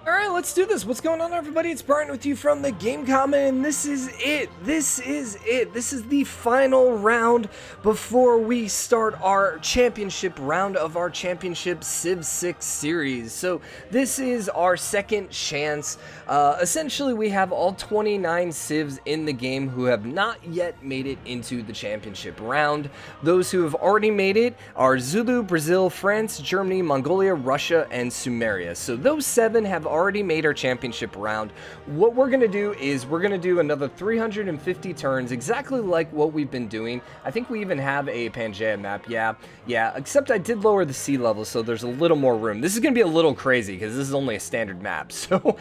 Alright, let's do this. What's going on, everybody? It's Brian with you from TheGameCommon, and this is it. This is it. This is the final round before we start our championship round of our championship Civ 6 series. So this is our second chance. Essentially, we have all 29 civs in the game who have not yet made it into the championship round. Those who have already made it are Zulu, Brazil, France, Germany, Mongolia, Russia, and Sumeria. So those 7 have already made our championship round. What we're gonna do is we're gonna do another 350 turns, exactly like what we've been doing. I think we even have a Pangaea map. Yeah, except I did lower the sea level, so there's a little more room. This is gonna be a little crazy because this is only a standard map, so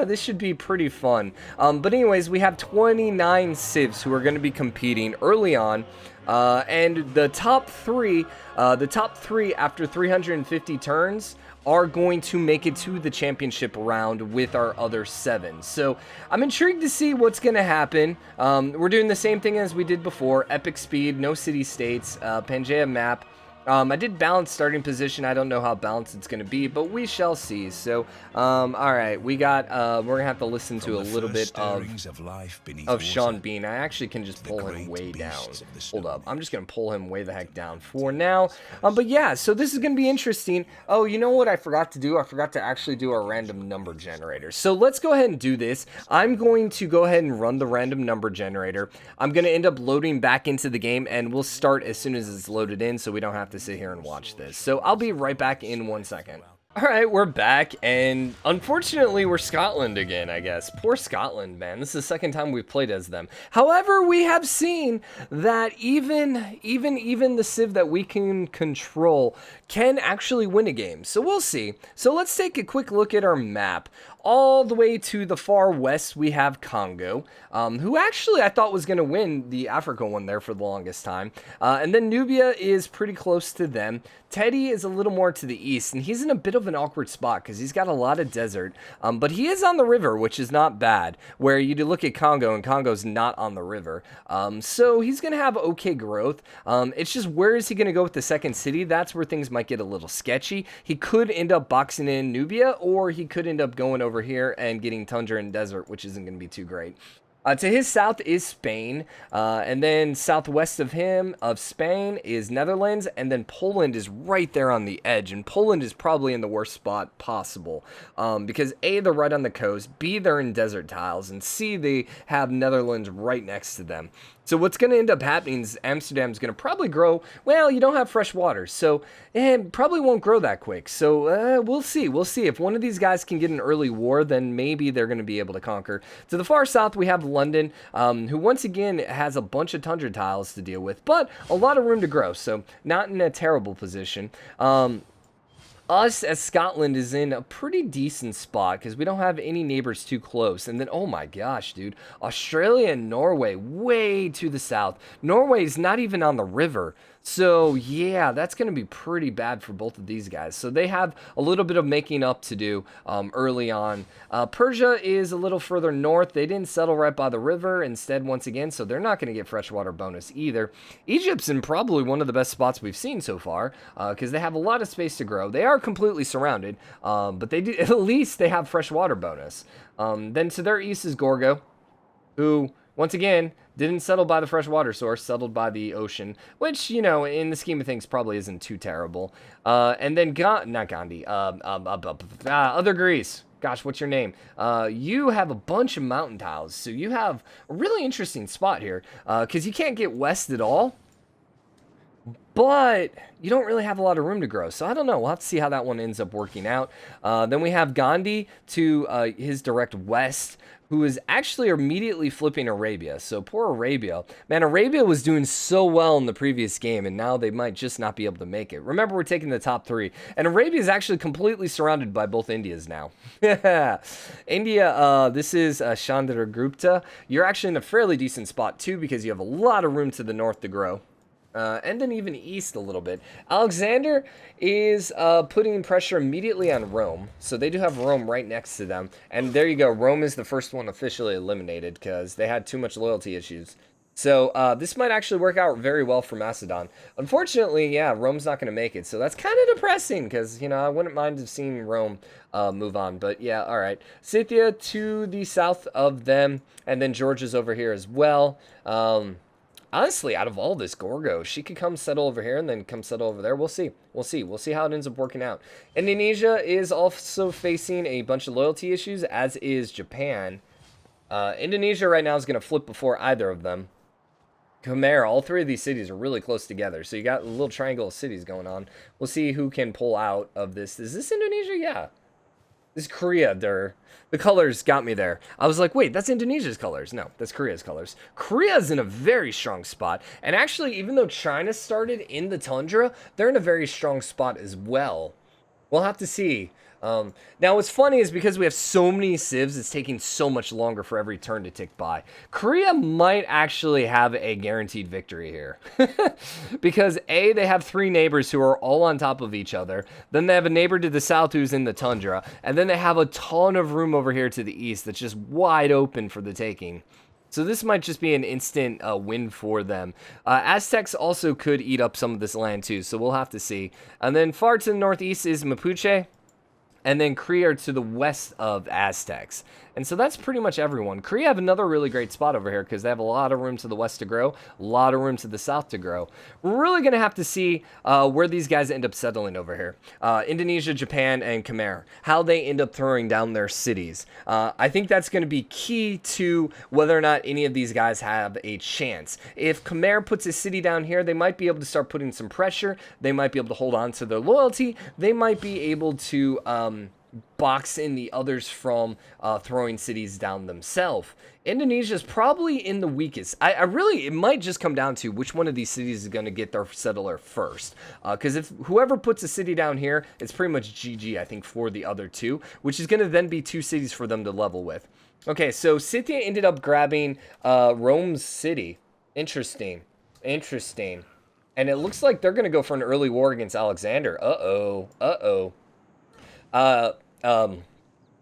this should be pretty fun. But anyways, we have 29 civs who are going to be competing early on. And the top three after 350 turns are going to make it to the championship round with our other 7. So I'm intrigued to see what's going to happen. We're doing the same thing as we did before. Epic speed, no city states, Pangaea map. I did balance starting position. I don't know how balanced it's going to be, but we shall see. So, all right, we got, we're going to have to listen to a little bit of Sean Bean. I actually can just pull him way down. Hold up. I'm just going to pull him way the heck down for now. But yeah, so this is going to be interesting. Oh, you know what I forgot to do? I forgot to actually do our random number generator. So let's go ahead and do this. I'm going to go ahead and run the random number generator. I'm going to end up loading back into the game, and we'll start as soon as it's loaded in so we don't have to sit here and watch this. So I'll be right back in 1 second. Alright, we're back, and unfortunately we're Scotland again, I guess. Poor Scotland, man. This is the second time we've played as them. However, we have seen that even the civ that we can control can actually win a game. So we'll see. So let's take a quick look at our map. All the way to the far west, we have Congo, who actually I thought was going to win the Africa one there for the longest time. And then Nubia is pretty close to them. Teddy is a little more to the east, and he's in a bit of an awkward spot because he's got a lot of desert. But he is on the river, which is not bad, where you look at Congo, and Congo's not on the river. So he's going to have okay growth. It's just where is he going to go with the second city? That's where things might get a little sketchy. He could end up boxing in Nubia, or he could end up going over here and getting tundra and desert, which isn't going to be too great. To his south is Spain, and then southwest of him, of Spain, is Netherlands, and then Poland is right there on the edge, and Poland is probably in the worst spot possible, because A, they're right on the coast, B, they're in desert tiles, and C, they have Netherlands right next to them. So what's going to end up happening is Amsterdam's going to probably grow. Well, you don't have fresh water, so it probably won't grow that quick. So we'll see. We'll see. If one of these guys can get an early war, then maybe they're going to be able to conquer. To the far south, we have London, who once again has a bunch of tundra tiles to deal with, but a lot of room to grow, so not in a terrible position. Us as Scotland is in a pretty decent spot because we don't have any neighbors too close. And then, oh my gosh, dude, Australia and Norway way to the south. Norway's not even on the river. So yeah, that's going to be pretty bad for both of these guys. So they have a little bit of making up to do early on. Persia is a little further north. They didn't settle right by the river instead once again, so they're not going to get freshwater bonus either. Egypt's in probably one of the best spots we've seen so far because they have a lot of space to grow. They are completely surrounded, but they do, at least they have freshwater bonus. Then to their east is Gorgo, who once again didn't settle by the freshwater source, settled by the ocean, which, you know, in the scheme of things probably isn't too terrible. And then not Gandhi, other Greece. Gosh, what's your name? You have a bunch of mountain tiles, so you have a really interesting spot here because you can't get west at all. But you don't really have a lot of room to grow. So I don't know. We'll have to see how that one ends up working out. Then we have Gandhi to his direct west, who is actually immediately flipping Arabia. So poor Arabia. Man, Arabia was doing so well in the previous game, and now they might just not be able to make it. Remember, we're taking the top 3. And Arabia is actually completely surrounded by both Indias now. India, this is Chandragupta. You're actually in a fairly decent spot, too, because you have a lot of room to the north to grow. And then even east a little bit. Alexander is putting pressure immediately on Rome. So they do have Rome right next to them. And there you go. Rome is the first one officially eliminated because they had too much loyalty issues. So this might actually work out very well for Macedon. Unfortunately, yeah, Rome's not going to make it. So that's kind of depressing because, you know, I wouldn't mind seeing Rome move on. But yeah, all right. Scythia to the south of them. And then Georgia's over here as well. Honestly, out of all this, Gorgo, she could come settle over here and then come settle over there. We'll see. We'll see. We'll see how it ends up working out. Indonesia is also facing a bunch of loyalty issues, as is Japan. Indonesia right now is going to flip before either of them. Khmer, all three of these cities are really close together. So you got a little triangle of cities going on. We'll see who can pull out of this. Is this Indonesia? Yeah. This is Korea. The colors got me there. I was like, wait, that's Indonesia's colors. No, that's Korea's colors. Korea's in a very strong spot. And actually, even though China started in the tundra, they're in a very strong spot as well. We'll have to see. Now, what's funny is because we have so many civs, it's taking so much longer for every turn to tick by. Korea might actually have a guaranteed victory here. Because A, they have 3 neighbors who are all on top of each other. Then they have a neighbor to the south who's in the tundra. And then they have a ton of room over here to the east that's just wide open for the taking. So this might just be an instant win for them. Aztecs also could eat up some of this land too, so we'll have to see. And then far to the northeast is Mapuche. And then Korea to the west of Aztecs. And so that's pretty much everyone. Korea have another really great spot over here because they have a lot of room to the west to grow, a lot of room to the south to grow. We're really going to have to see where these guys end up settling over here. Indonesia, Japan, and Khmer. How they end up throwing down their cities. I think that's going to be key to whether or not any of these guys have a chance. If Khmer puts a city down here, they might be able to start putting some pressure. They might be able to hold on to their loyalty. They might be able to box in the others from throwing cities down themselves. Indonesia is probably in the weakest. I really, it might just come down to which one of these cities is going to get their settler first. Because if whoever puts a city down here, it's pretty much GG, I think, for the other two, which is going to then be 2 cities for them to level with. Okay, so Scythia ended up grabbing Rome's city. Interesting. Interesting. And it looks like they're going to go for an early war against Alexander. Uh-oh. Uh-oh.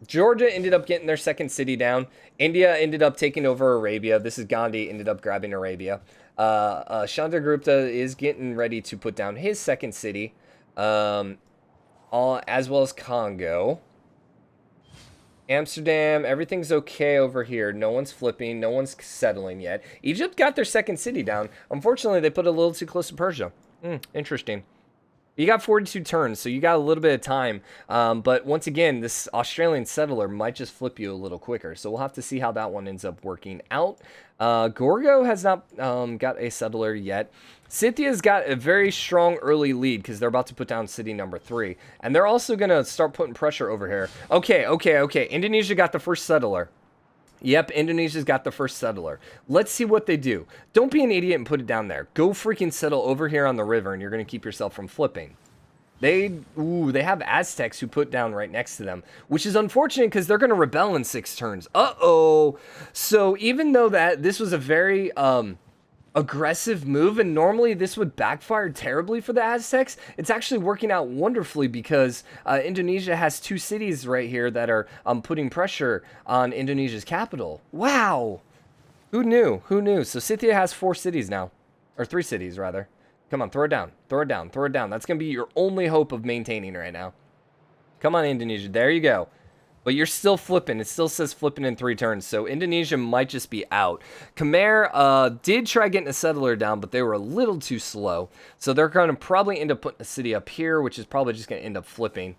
Georgia ended up getting their second city down. India ended up taking over Arabia. This is Gandhi ended up grabbing Arabia. Chandragupta is getting ready to put down his second city, as well as Congo. Amsterdam, everything's okay over here. No one's flipping. No one's settling yet. Egypt got their second city down. Unfortunately, they put it a little too close to Persia. Interesting. You got 42 turns, so you got a little bit of time. But once again, this Australian settler might just flip you a little quicker. So we'll have to see how that one ends up working out. Gorgo has not got a settler yet. Scythia's got a very strong early lead because they're about to put down city number 3. And they're also going to start putting pressure over here. Okay. Indonesia got the first settler. Yep, Indonesia's got the first settler. Let's see what they do. Don't be an idiot and put it down there. Go freaking settle over here on the river, and you're going to keep yourself from flipping. They have Aztecs who put down right next to them, which is unfortunate because they're going to rebel in 6 turns. Uh-oh. So even though this was a very aggressive move, and normally this would backfire terribly for the Aztecs, it's actually working out wonderfully because Indonesia has 2 cities right here that are putting pressure on Indonesia's capital. Wow. Who knew? Who knew? So Scythia has 4 cities now, or 3 cities rather. Come on, throw it down. Throw it down. Throw it down. That's going to be your only hope of maintaining right now. Come on, Indonesia. There you go. But you're still flipping. It still says flipping in 3 turns. So Indonesia might just be out. Khmer did try getting a settler down, but they were a little too slow. So they're going to probably end up putting a city up here, which is probably just going to end up flipping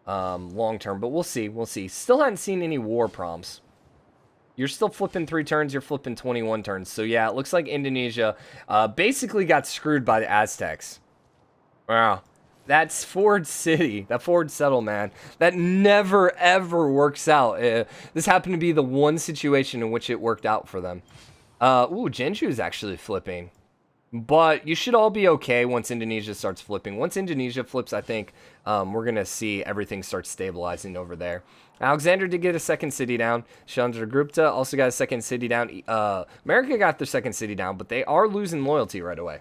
long term. But we'll see. We'll see. Still haven't seen any war prompts. You're still flipping 3 turns. You're flipping 21 turns. So yeah, it looks like Indonesia basically got screwed by the Aztecs. Wow. That's Ford City, that Ford Settle, man. That never, ever works out. This happened to be the one situation in which it worked out for them. Jeonju is actually flipping. But you should all be okay once Indonesia starts flipping. Once Indonesia flips, I think we're going to see everything start stabilizing over there. Alexander did get a second city down. Chandragupta also got a second city down. America got their second city down, but they are losing loyalty right away.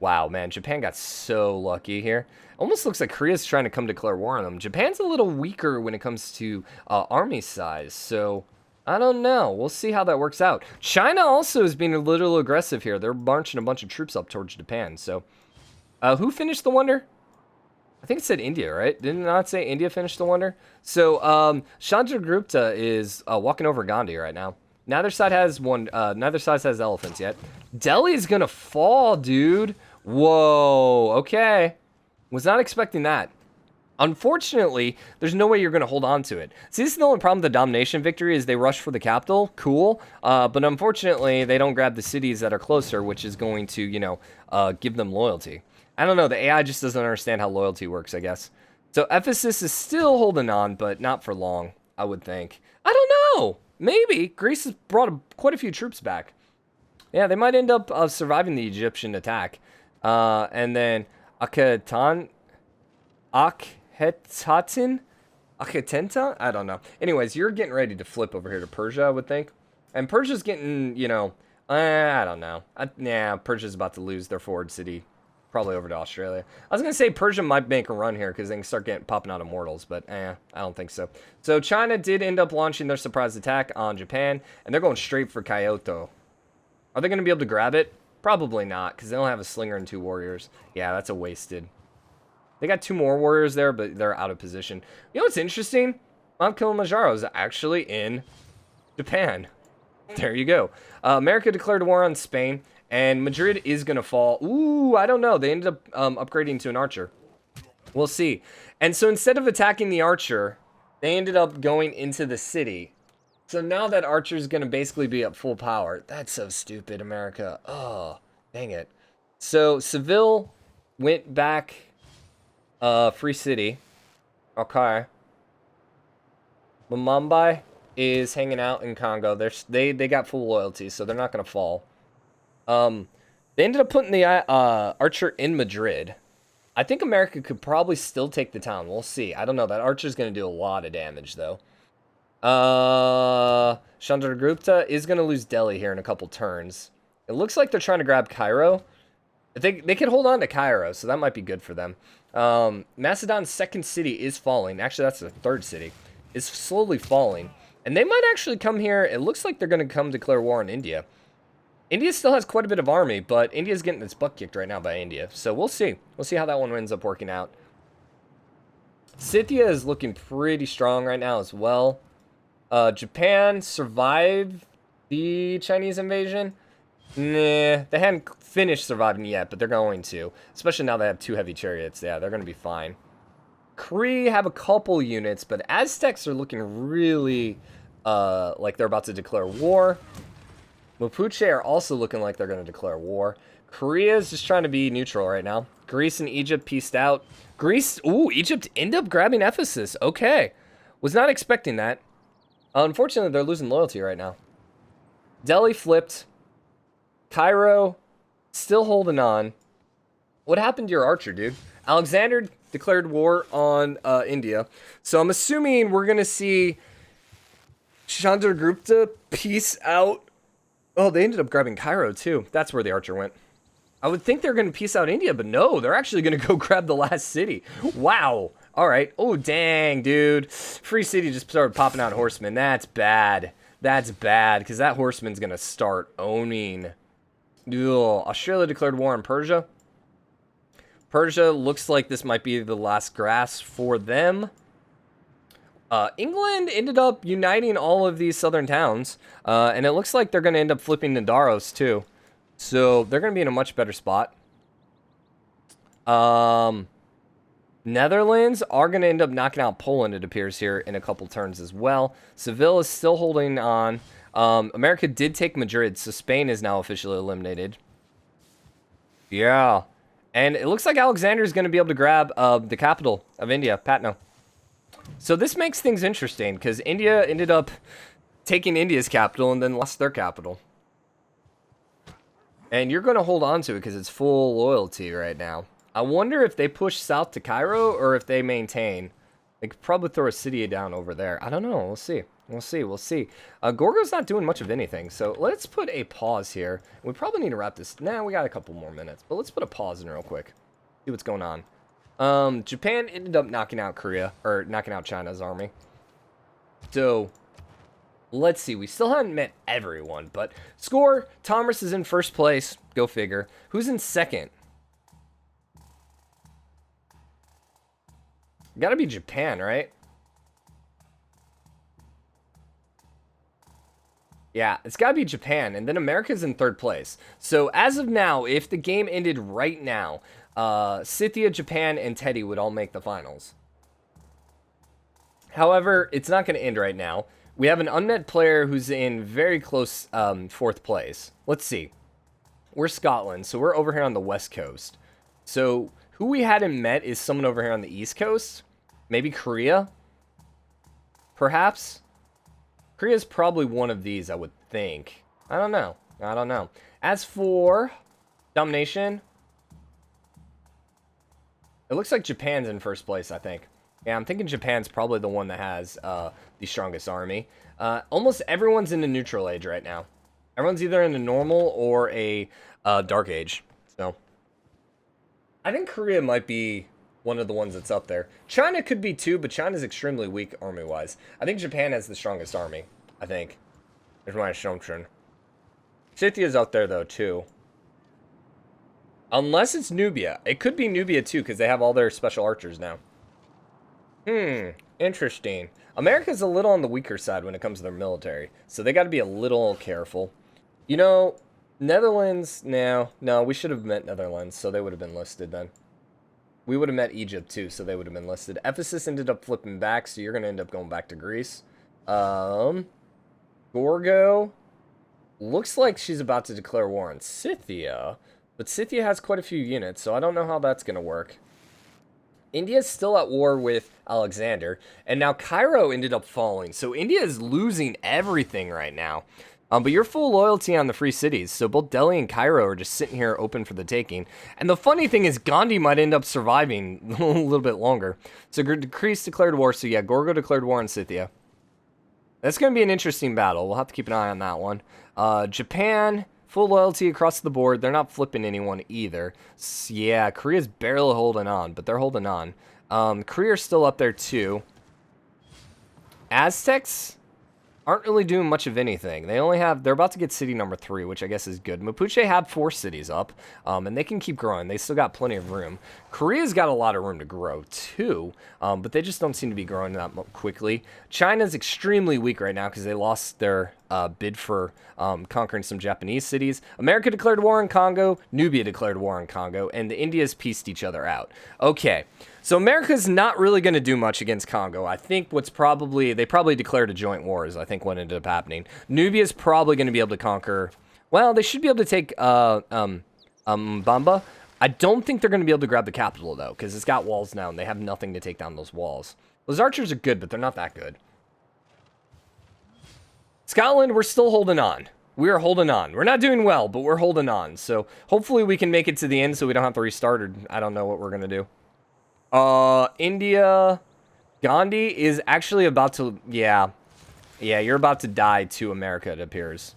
Wow, man, Japan got so lucky here. Almost looks like Korea's trying to come declare war on them. Japan's a little weaker when it comes to army size, so I don't know. We'll see how that works out. China also is being a little aggressive here. They're marching a bunch of troops up towards Japan, so... who finished the wonder? I think it said India, right? Did it not say India finished the wonder? So, Chandragupta is walking over Gandhi right now. Neither side has elephants yet. Delhi's gonna fall, dude. Whoa, okay. Was not expecting that. Unfortunately, there's no way you're going to hold on to it. See, this is the only problem with the domination victory is they rush for the capital. Cool. But unfortunately, they don't grab the cities that are closer, which is going to, you know, give them loyalty. I don't know. The AI just doesn't understand how loyalty works, I guess. So Ephesus is still holding on, but not for long, I would think. I don't know. Maybe. Greece has brought quite a few troops back. Yeah, they might end up surviving the Egyptian attack. And then Akhetaten? Akhetenta? I don't know. Anyways, you're getting ready to flip over here to Persia, I would think. And Persia's getting, you know, I don't know. Persia's about to lose their forward city. Probably over to Australia. I was going to say Persia might make a run here because they can start popping out immortals, but I don't think so. So China did end up launching their surprise attack on Japan, and they're going straight for Kyoto. Are they going to be able to grab it? Probably not, because they don't have a slinger and 2 warriors. Yeah, that's a wasted. They got 2 more warriors there, but they're out of position. You know what's interesting? Mount Kilimanjaro is actually in Japan. There you go. America declared war on Spain, and Madrid is going to fall. Ooh, I don't know. They ended up upgrading to an archer. We'll see. And so instead of attacking the archer, they ended up going into the city. So now that archer is going to basically be at full power. That's so stupid, America. Oh, dang it. So Seville went back... Free city. Okay. Mumbai is hanging out in Congo. They got full loyalty, so they're not gonna fall. They ended up putting the archer in Madrid. I think America could probably still take the town. We'll see. I don't know. That archer's gonna do a lot of damage though. Chandragupta is gonna lose Delhi here in a couple turns. It looks like they're trying to grab Cairo. They could hold on to Cairo, so that might be good for them. Macedon's second city is falling. Actually, that's the third city. It's slowly falling. And they might actually come here. It looks like they're going to come declare war on India. India still has quite a bit of army, but India's getting its butt kicked right now by India. So we'll see. We'll see how that one ends up working out. Scythia is looking pretty strong right now as well. Japan survived the Chinese invasion. Nah, they hadn't finished surviving yet, but they're going to. Especially now they have 2 heavy chariots. Yeah, they're going to be fine. Kree have a couple units, but Aztecs are looking really like they're about to declare war. Mapuche are also looking like they're going to declare war. Korea is just trying to be neutral right now. Greece and Egypt pieced out. Egypt end up grabbing Ephesus. Okay. Was not expecting that. Unfortunately, they're losing loyalty right now. Delhi flipped. Cairo, still holding on. What happened to your archer, dude? Alexander declared war on India. So I'm assuming we're going to see Chandragupta peace out. Oh, they ended up grabbing Cairo, too. That's where the archer went. I would think they're going to peace out India, but no. They're actually going to go grab the last city. Wow. All right. Oh, dang, dude. Free city just started popping out horsemen. That's bad. That's bad, because that horseman's going to start owning... Ugh. Australia declared war on Persia. Persia looks like this might be the last grasp for them. England ended up uniting all of these southern towns. And it looks like they're going to end up flipping Nidaros too. So they're going to be in a much better spot. Netherlands are going to end up knocking out Poland, it appears, here in a couple turns as well. Seville is still holding on. America did take Madrid, so Spain is now officially eliminated. Yeah. And it looks like Alexander is going to be able to grab the capital of India, Patna. So this makes things interesting, because India ended up taking India's capital and then lost their capital. And you're going to hold on to it because it's full loyalty right now. I wonder if they push south to Cairo or if they maintain. They could probably throw a city down over there. I don't know. We'll see. We'll see, we'll see. Gorgo's not doing much of anything, so let's put a pause here. We probably need to wrap this. Nah, we got a couple more minutes, but let's put a pause in real quick. See what's going on. Japan ended up knocking out Korea, or knocking out China's army. So, let's see. We still haven't met everyone, but score, Thomas is in first place. Go figure. Who's in second? Gotta be Japan, right? Yeah, it's gotta be Japan, and then America's in third place. So as of now, if the game ended right now, Scythia, Japan, and Teddy would all make the finals. However, it's not going to end right now. We have an unmet player who's in very close fourth place. Let's see. We're Scotland, so we're over here on the west coast. So who we hadn't met is someone over here on the east coast. Maybe Korea? Perhaps? Korea's probably one of these, I would think. I don't know. I don't know. As for domination, it looks like Japan's in first place, I think. Yeah, I'm thinking Japan's probably the one that has the strongest army. Almost everyone's in the neutral age right now. Everyone's either in a normal or a dark age. So, I think Korea might be one of the ones that's up there. China could be too, but China's extremely weak army-wise. I think Japan has the strongest army, I think. There's my assumption. Scythia's out there, though, too. Unless it's Nubia. It could be Nubia, too, because they have all their special archers now. Interesting. America's a little on the weaker side when it comes to their military, so they got to be a little careful. You know, Netherlands, no, we should have met Netherlands, so they would have been listed then. We would have met Egypt too, so they would have been listed. Ephesus ended up flipping back, so you're going to end up going back to Greece. Gorgo looks like she's about to declare war on Scythia, but Scythia has quite a few units, so I don't know how that's going to work. India's still at war with Alexander, and now Cairo ended up falling, so India is losing everything right now. But you're full loyalty on the free cities, so both Delhi and Cairo are just sitting here open for the taking. And the funny thing is, Gandhi might end up surviving a little bit longer. So Greece declared war, so yeah, Gorgo declared war on Scythia. That's going to be an interesting battle. We'll have to keep an eye on that one. Japan, full loyalty across the board. They're not flipping anyone either. So, yeah, Korea's barely holding on, but they're holding on. Korea's still up there too. Aztecs aren't really doing much of anything. They're about to get city number 3, which I guess is good. Mapuche had 4 cities up, and they can keep growing. They still got plenty of room. Korea's got a lot of room to grow too, but they just don't seem to be growing that quickly. China's extremely weak right now because they lost their bid for conquering some Japanese cities. America declared war on Congo. Nubia declared war on Congo, and the Indias pieced each other out. Okay. So America's not really going to do much against Congo. I think they probably declared a joint war is I think what ended up happening. Nubia's probably going to be able to conquer, well, they should be able to take Bamba. I don't think they're going to be able to grab the capital though, because it's got walls now and they have nothing to take down those walls. Those archers are good, but they're not that good. Scotland, we're still holding on. We are holding on. We're not doing well, but we're holding on. So hopefully we can make it to the end so we don't have to restart, or I don't know what we're going to do. India, Gandhi is actually about to, yeah, you're about to die to America, it appears.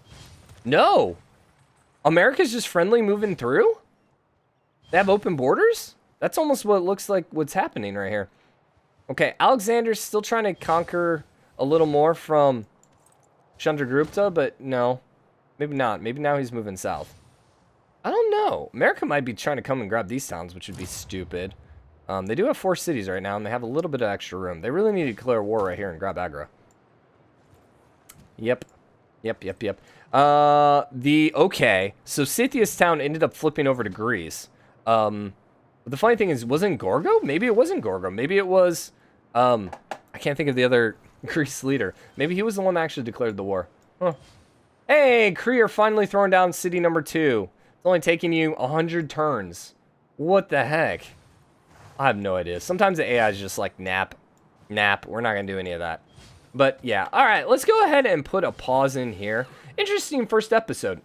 No! America's just friendly moving through? They have open borders? That's almost what it looks like what's happening right here. Okay, Alexander's still trying to conquer a little more from Chandragupta, but no. Maybe not. Maybe now he's moving south. I don't know. America might be trying to come and grab these towns, which would be stupid. They do have 4 cities right now, and they have a little bit of extra room. They really need to declare war right here and grab Agra. Yep. Okay, so Scythia's town ended up flipping over to Greece. But the funny thing is, wasn't Gorgo? Maybe it wasn't Gorgo. Maybe it was, I can't think of the other Greece leader. Maybe he was the one that actually declared the war. Huh. Hey, Korea finally throwing down city number 2. It's only taking you 100 turns. What the heck? I have no idea. Sometimes the AI is just like, nap. We're not going to do any of that. But yeah, all right, let's go ahead and put a pause in here. Interesting first episode.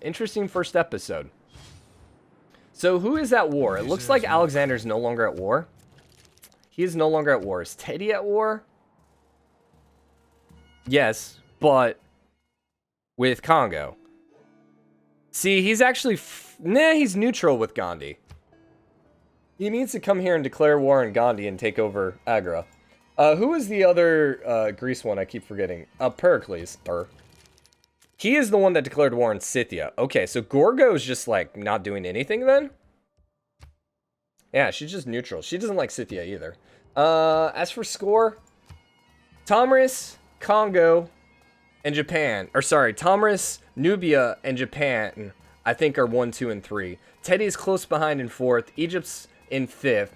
So who is at war? It looks like Alexander's no longer at war. He is no longer at war. Is Teddy at war? Yes. but with Congo. See, he's actually... he's neutral with Gandhi. He needs to come here and declare war on Gandhi and take over Agra. Who is the other Greece one I keep forgetting? Pericles. He is the one that declared war on Scythia. Okay, so Gorgo's just, like, not doing anything then? Yeah, she's just neutral. She doesn't like Scythia either. As for score, Tomris, Congo, and Japan. Or, sorry, Tomris, Nubia, and Japan, I think, are 1, 2, and 3. Teddy is close behind in 4th. Egypt's in 5th.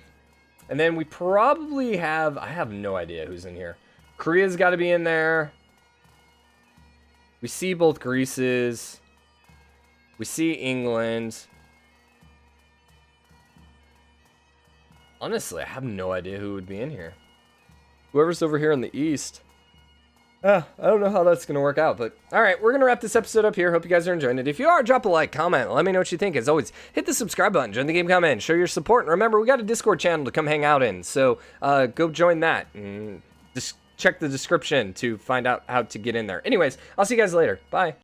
And then we probably have... I have no idea who's in here. Korea's got to be in there. We see both Greece's. We see England. Honestly, I have no idea who would be in here. Whoever's over here in the East. I don't know how that's going to work out, but alright, we're going to wrap this episode up here. Hope you guys are enjoying it. If you are, drop a like, comment, let me know what you think. As always, hit the subscribe button, join the TheGameCommon, show your support, and remember, we got a Discord channel to come hang out in, so go join that, and just check the description to find out how to get in there. Anyways, I'll see you guys later. Bye.